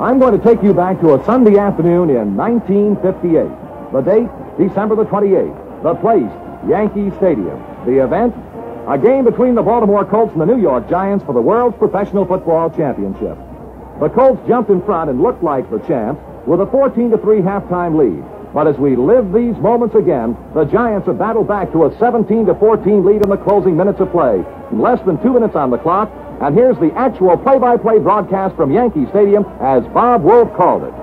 I'm going to take you back to a Sunday afternoon in 1958. The date, December the 28th. The place, Yankee Stadium. The event, a game between the Baltimore Colts and the New York Giants for the World's Professional Football Championship. The Colts jumped in front and looked like the champs with a 14-3 halftime lead. But as we live these moments again, the Giants have battled back to a 17-14 lead in the closing minutes of play. Less than 2 minutes on the clock, and here's the actual play-by-play broadcast from Yankee Stadium as Bob Wolf called it.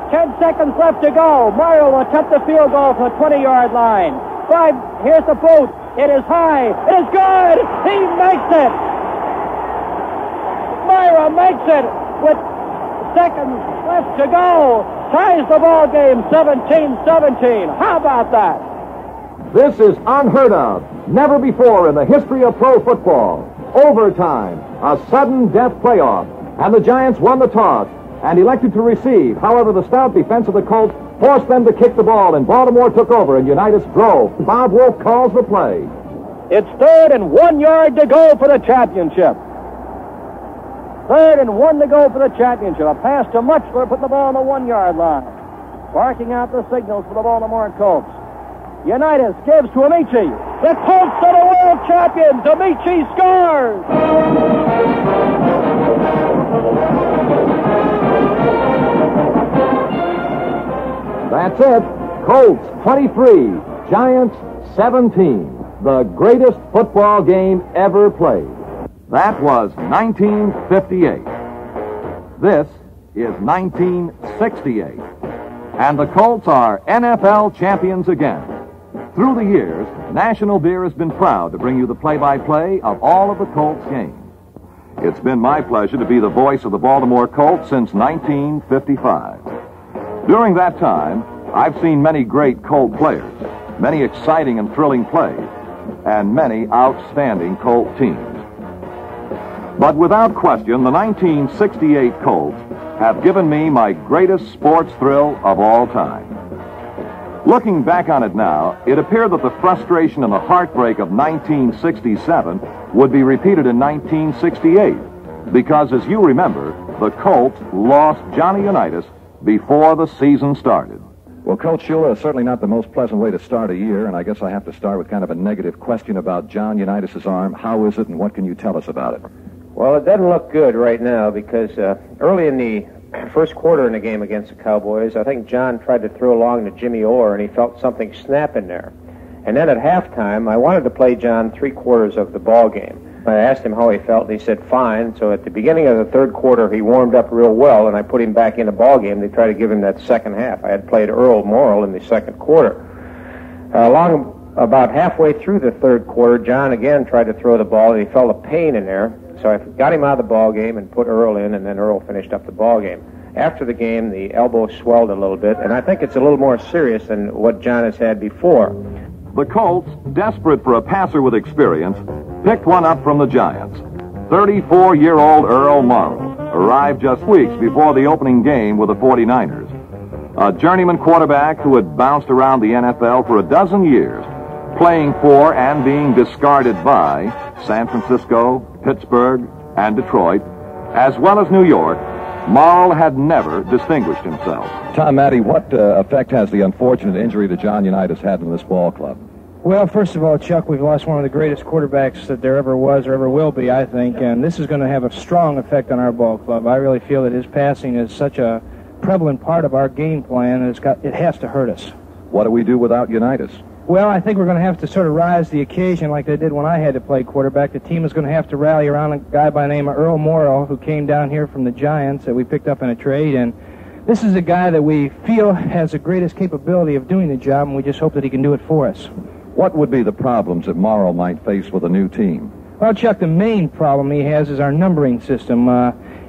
10 seconds left to go. Morrow will attempt the field goal from the 20-yard line. 5, here's the boot. It is high. It is good. He makes it. Myra makes it with seconds left to go. Ties the ball game 17-17. How about that? This is unheard of. Never before in the history of pro football. Overtime, a sudden death playoff, and the Giants won the toss and elected to receive. However, the stout defense of the Colts forced them to kick the ball, and Baltimore took over, and Unitas drove. Bob Wolf calls the play. It's 3rd and 1 yard to go for the championship. 3rd and 1 to go for the championship. A pass to Mutchler, put the ball on the 1 yard line. Barking out the signals for the Baltimore Colts. Unitas gives to Amici. The Colts are the world champions. Amici scores. That's it. Colts 23, Giants 17. The greatest football game ever played. That was 1958. This is 1968. And the Colts are NFL champions again. Through the years, National Beer has been proud to bring you the play-by-play of all of the Colts games. It's been my pleasure to be the voice of the Baltimore Colts since 1955. During that time, I've seen many great Colt players, many exciting and thrilling plays, and many outstanding Colt teams. But without question, the 1968 Colts have given me my greatest sports thrill of all time. Looking back on it now, it appeared that the frustration and the heartbreak of 1967 would be repeated in 1968, because as you remember, the Colts lost Johnny Unitas before the season started. Well, Coach Shula, is certainly not the most pleasant way to start a year, and I guess I have to start with kind of a negative question about John Unitas' arm. How is it, and what can you tell us about it? Well, it doesn't look good right now because early in the first quarter in the game against the Cowboys, I think John tried to throw along to Jimmy Orr, and he felt something snap in there. And then at halftime, I wanted to play John 3/4 of the ball game. I asked him how he felt, and he said fine. So at the beginning of the third quarter, he warmed up real well, and I put him back in the ball game to try to give him that second half. I had played Earl Morrill in the second quarter. Along about halfway through the third quarter, John again tried to throw the ball, and he felt a pain in there. So I got him out of the ball game and put Earl in, and then Earl finished up the ball game. After the game, the elbow swelled a little bit, and I think it's a little more serious than what John has had before. The Colts, desperate for a passer with experience, picked one up from the Giants. 34-year-old Earl Morrill arrived just weeks before the opening game with the 49ers. A journeyman quarterback who had bounced around the NFL for a dozen years, playing for and being discarded by San Francisco, Pittsburgh, and Detroit, as well as New York, Morrill had never distinguished himself. Tom Matty, what effect has the unfortunate injury that John Unitas had in this ball club? Well, first of all, Chuck, we've lost one of the greatest quarterbacks that there ever was or ever will be, I think, and this is going to have a strong effect on our ball club. I really feel that his passing is such a prevalent part of our game plan, and it has to hurt us. What do we do without Unitas? Well, I think we're going to have to sort of rise to the occasion like they did when I had to play quarterback. The team is going to have to rally around a guy by the name of Earl Morrill, who came down here from the Giants that we picked up in a trade, and this is a guy that we feel has the greatest capability of doing the job, and we just hope that he can do it for us. What would be the problems that Morrill might face with a new team? Well, Chuck, the main problem he has is our numbering system.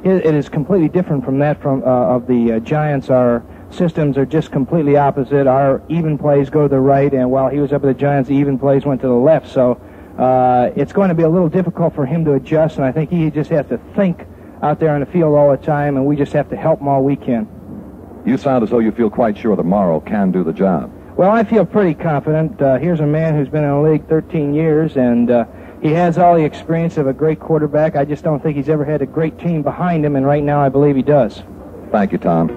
It is completely different from that of the Giants. Our systems are just completely opposite. Our even plays go to the right, and while he was up at the Giants, the even plays went to the left. So it's going to be a little difficult for him to adjust, and I think he just has to think out there on the field all the time, and we just have to help him all we can. You sound as though you feel quite sure that Morrill can do the job. Well, I feel pretty confident. Here's a man who's been in the league 13 years, and he has all the experience of a great quarterback. I just don't think he's ever had a great team behind him, and right now I believe he does. Thank you, Tom.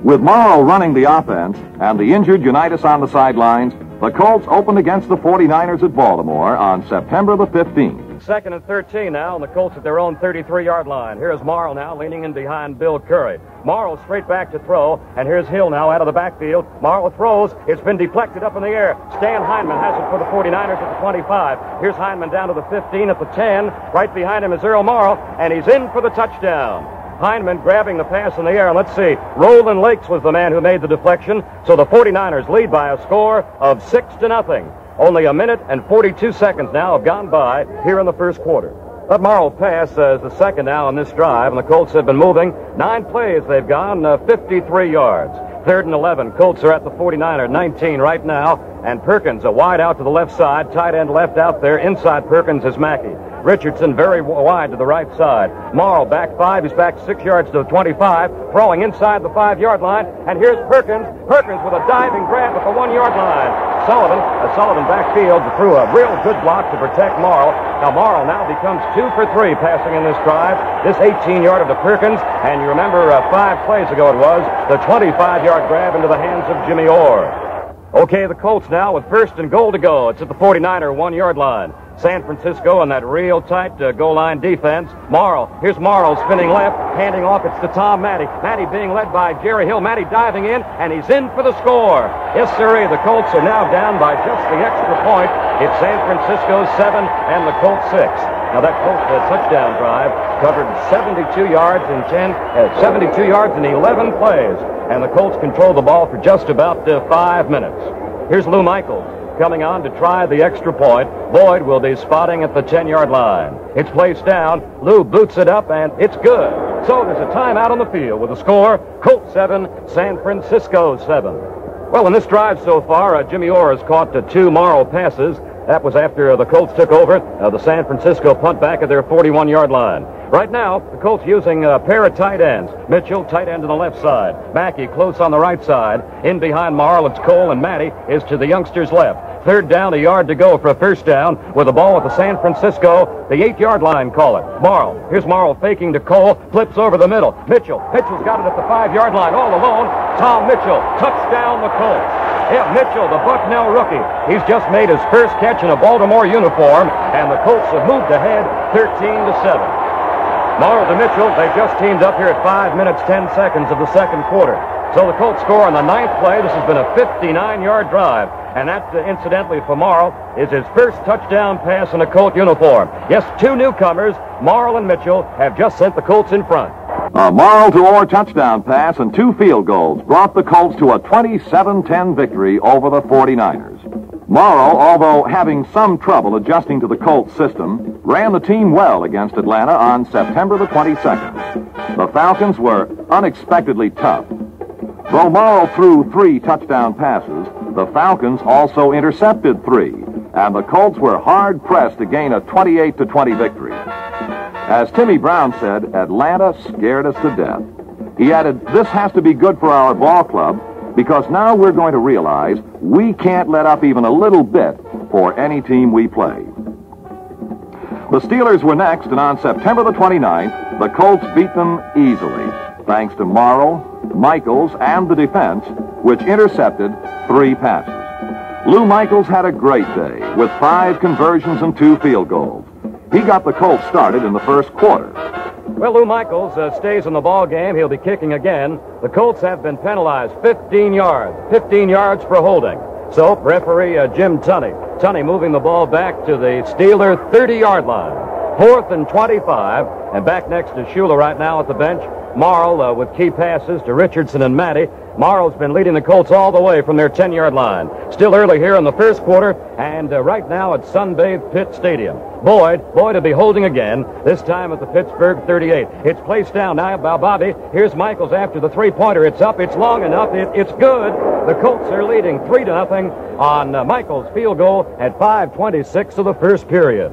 With Morrow running the offense and the injured Unitas on the sidelines, the Colts opened against the 49ers at Baltimore on September the 15th. Second and 13 now, and the Colts at their own 33-yard line. Here's Morrow now leaning in behind Bill Curry. Morrow straight back to throw, and here's Hill now out of the backfield. Morrow throws. It's been deflected up in the air. Stan Hindman has it for the 49ers at the 25. Here's Hindman down to the 15 at the 10. Right behind him is Earl Morrow, and he's in for the touchdown. Hindman grabbing the pass in the air. Let's see. Roland Lakes was the man who made the deflection, so the 49ers lead by a score of 6-0. Only a minute and 42 seconds now have gone by here in the first quarter. That Morrow pass is the second now in this drive, and the Colts have been moving. 9 plays they've gone, 53 yards. 3rd and 11. Colts are at the 49er, 19 right now. And Perkins, a wide out to the left side. Tight end left out there. Inside Perkins is Mackey. Richardson very wide to the right side. Morrow back 5. He's back 6 yards to the 25. Throwing inside the 5-yard line. And here's Perkins. Perkins with a diving grab at the 1-yard line. Sullivan backfield threw a real good block to protect Morrow. Now Morrow now becomes 2 for 3 passing in this drive. This 18-yarder to Perkins. And you remember 5 plays ago it was the 25-yard grab into the hands of Jimmy Orr. Okay, the Colts now with 1st and goal to go. It's at the 49er 1-yard line. San Francisco in that real tight goal line defense. Morrow. Here's Morrow spinning left, handing off. It's to Tom Matty. Matty being led by Jerry Hill. Matty diving in, and he's in for the score. Yes, sirree. The Colts are now down by just the extra point. It's San Francisco 7 and the Colts 6. Now that Colts touchdown drive covered 72 yards in 72 yards in 11 plays, and the Colts controlled the ball for just about 5 minutes. Here's Lou Michaels coming on to try the extra point. Boyd will be spotting at the 10-yard line. It's placed down. Lou boots it up, and it's good. So there's a timeout on the field with a score, Colts 7, San Francisco 7. Well, in this drive so far, Jimmy Orr has caught 2 Morrow passes. That was after the Colts took over the San Francisco punt back at their 41-yard line. Right now, the Colts using a pair of tight ends. Mitchell, tight end to the left side. Mackey close on the right side. In behind Marl, it's Cole, and Matty is to the youngster's left. 3rd down, a yard to go for a first down with the ball at the San Francisco, the 8-yard line, call it. Marl. Here's Marl faking to Cole, flips over the middle. Mitchell's got it at the 5-yard line all alone. Tom Mitchell, touchdown the Colts. Yeah, Mitchell, the Bucknell rookie. He's just made his first catch in a Baltimore uniform, and the Colts have moved ahead 13-7. Morrow to Mitchell, they just teamed up here at 5 minutes, 10 seconds of the second quarter. So the Colts score on the 9th play. This has been a 59-yard drive. And that, incidentally, for Morrow, is his first touchdown pass in a Colt uniform. Yes, 2 newcomers, Morrow and Mitchell, have just sent the Colts in front. A Morrow to Orr touchdown pass and 2 field goals brought the Colts to a 27-10 victory over the 49ers. Morrow, although having some trouble adjusting to the Colts system, ran the team well against Atlanta on September the 22nd. The Falcons were unexpectedly tough. Though Morrow threw 3 touchdown passes, the Falcons also intercepted 3, and the Colts were hard-pressed to gain a 28-20 victory. As Timmy Brown said, Atlanta scared us to death. He added, "This has to be good for our ball club, because now we're going to realize we can't let up even a little bit for any team we play." The Steelers were next, and on September the 29th, the Colts beat them easily, thanks to Morrow, Michaels, and the defense, which intercepted 3 passes. Lou Michaels had a great day, with 5 conversions and 2 field goals. He got the Colts started in the first quarter. Well, Lou Michaels stays in the ball game. He'll be kicking again. The Colts have been penalized 15 yards for holding. So, referee Jim Tunney moving the ball back to the Steeler 30-yard line. 4th and 25, and back next to Shula right now at the bench. Marl with key passes to Richardson and Matty. Marl's been leading the Colts all the way from their 10-yard line. Still early here in the first quarter, and right now at Sunbathe Pitt Stadium. Boyd will be holding again, this time at the Pittsburgh 38. It's placed down now by Bobby. Here's Michaels after the 3-pointer. It's up, it's long enough, it's good. The Colts are leading 3-0 on Michaels' field goal at 5:26 of the first period.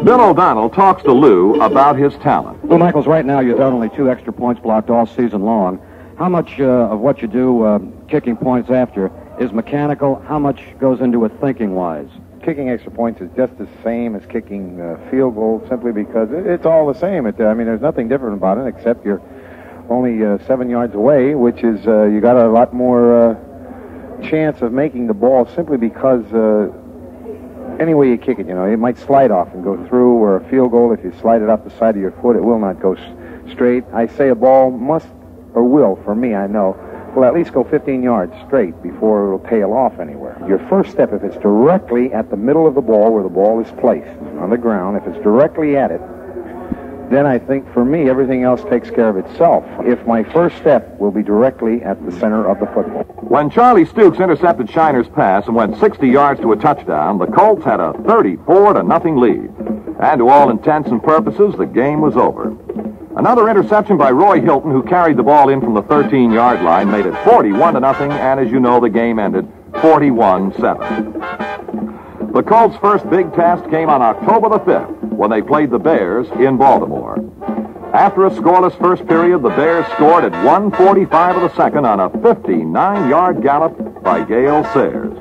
Bill O'Donnell talks to Lou about his talent. Well, Michaels, right now you've got only 2 extra points blocked all season long. How much of what you do kicking points after is mechanical? How much goes into it thinking-wise? Kicking extra points is just the same as kicking field goals, simply because it's all the same. There's nothing different about it except you're only 7 yards away, which is you got a lot more chance of making the ball simply because any way you kick it, it might slide off and go through, or a field goal, if you slide it up the side of your foot, it will not go straight. I say a ball must, or will, for me, I know, will at least go 15 yards straight before it'll tail off anywhere. Your first step, if it's directly at the middle of the ball where the ball is placed on the ground, if it's directly at it, then I think, for me, everything else takes care of itself. If my first step will be directly at the center of the football. When Charlie Stukes intercepted Shiner's pass and went 60 yards to a touchdown, the Colts had a 34-0 lead. And to all intents and purposes, the game was over. Another interception by Roy Hilton, who carried the ball in from the 13-yard line, made it 41-0, and as you know, the game ended 41-7. The Colts' first big test came on October the 5th, when they played the Bears in Baltimore. After a scoreless first period, the Bears scored at 1:45 of the second on a 59-yard gallop by Gale Sayers.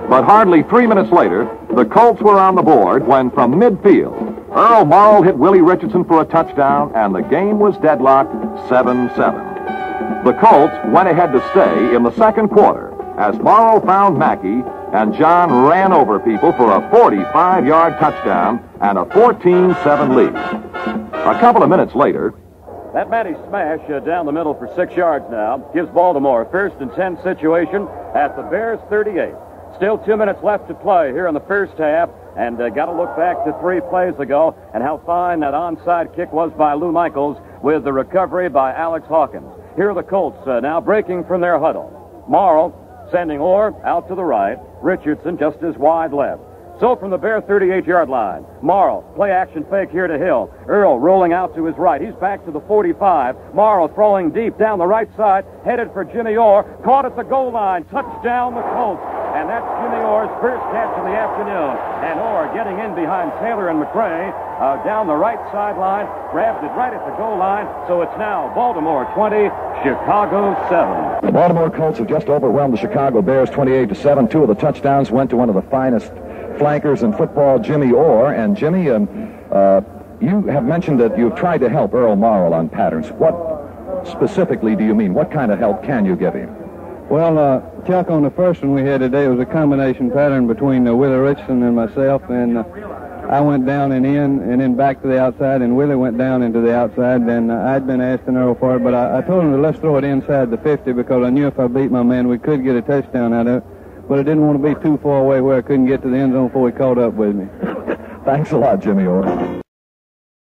But hardly 3 minutes later, the Colts were on the board when, from midfield, Earl Morrill hit Willie Richardson for a touchdown, and the game was deadlocked 7-7. The Colts went ahead to stay in the second quarter as Morrill found Mackey and John ran over people for a 45-yard touchdown and a 14-7 lead. A couple of minutes later, that Matty smash down the middle for 6 yards now gives Baltimore a 1st and 10 situation at the Bears' 38. Still 2 minutes left to play here in the first half, and got to look back to 3 plays ago and how fine that onside kick was by Lou Michaels with the recovery by Alex Hawkins. Here are the Colts now breaking from their huddle. Morrill sending Orr out to the right, Richardson just as wide left. So from the Bear 38-yard line, Morrill, play action fake here to Hill. Earl rolling out to his right. He's back to the 45. Morrill throwing deep down the right side, headed for Jimmy Orr, caught at the goal line. Touchdown the Colts. And that's Jimmy Orr's first catch of the afternoon. And Orr getting in behind Taylor and McRae down the right sideline, grabs it right at the goal line. So it's now Baltimore 20, Chicago 7. The Baltimore Colts have just overwhelmed the Chicago Bears 28-7. 2 of the touchdowns went to one of the finest flankers in football, Jimmy Orr. And Jimmy, you have mentioned that you've tried to help Earl Morrill on patterns. What specifically do you mean? What kind of help can you give him? Well, Chuck, on the first one we had today, it was a combination pattern between Willie Richardson and myself, and I went down and in, and then back to the outside, and Willie went down into the outside, and I'd been asking Earl for it, but I told him to let's throw it inside the 50 because I knew if I beat my man, we could get a touchdown out of it, but I didn't want to be too far away where I couldn't get to the end zone before he caught up with me. Thanks a lot, Jimmy Orr.